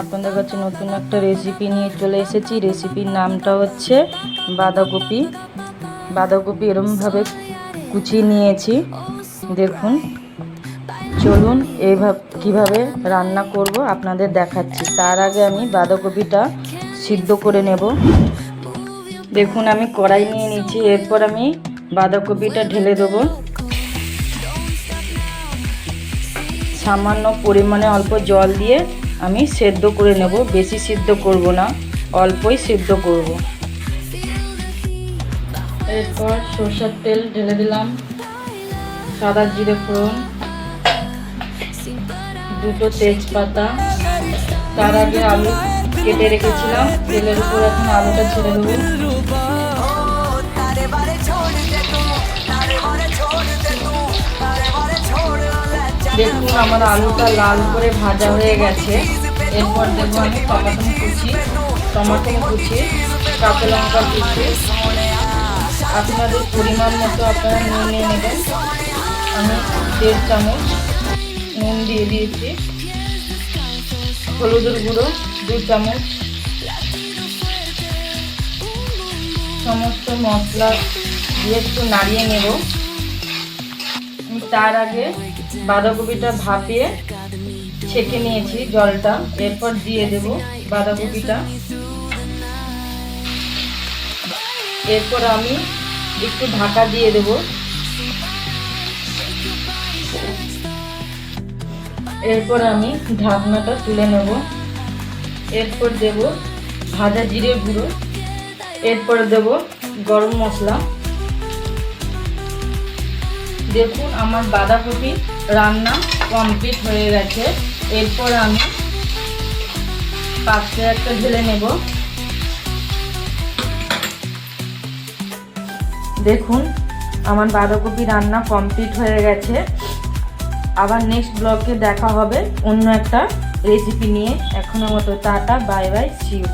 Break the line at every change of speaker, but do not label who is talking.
আপনাদের কাছে নতুন একটা রেসিপি নিয়ে চলে এসেছি। রেসিপির নামটা হচ্ছে বাঁধাকপি। বাঁধাকপি এরমভাবে কুচিয়ে নিয়েছি, দেখুন। চলুন এইভাবে কীভাবে রান্না করব আপনাদের দেখাচ্ছি। তার আগে আমি বাঁধাকপিটা সিদ্ধ করে নেব। দেখুন আমি কড়াই নিয়ে নিচ্ছি, এরপর আমি বাঁধাকপিটা ঢেলে দেবো। সামান্য পরিমাণে অল্প জল দিয়ে আমি সেদ্ধ করে নেব, বেশি সিদ্ধ করব না, অল্পই সিদ্ধ করব। এরপর সরষের তেল ঢেলে দিলাম, সাদা জিরে ফোড়ন, দুটো তেজপাতা। তার আগে আলু কেটে রেখেছিলাম, তেলের উপর এখন আলুটা ছেড়ে দেবো। দেখুন আমার আলুটা লাল করে ভাজা হয়ে গেছে। এরপর দেবো আমি টমেটো কুচি, কাঁচা লঙ্কা কুচি। আপনাদের পরিমাণ মতো আপনারা নুন নিয়ে নেবেন। আমি 1.5 চামচ নুন দিয়ে দিয়েছি, হলুদের গুঁড়ো 2 চামচ। সমস্ত মশলা দিয়ে একটু নাড়িয়ে নেব। আমি তার আগে বাঁধাকপিটা ভাপিয়ে ছেঁকে নিয়েছি জলটা, এরপর দিয়ে দেব বাঁধাকপিটা। এরপর আমি একটু ঢাকা দিয়ে দেব। এরপর আমি ঢাকনাটা তুলে নেব। এরপর দেব ভাজা জিরে গুঁড়ো, এরপর দেব গরম মশলা। দেখুন আমার বাঁধাকপি রান্না কমপ্লিট হয়ে গেছে। এরপর আমি পাত্রে একটা ঢেলে নেব। দেখুন আমার বাঁধাকপি রান্না কমপ্লিট হয়ে গেছে। আবার নেক্সট ব্লগে দেখা হবে অন্য একটা রেসিপি নিয়ে। এখনো মতো টাটা, বাই বাই, সি ইউ।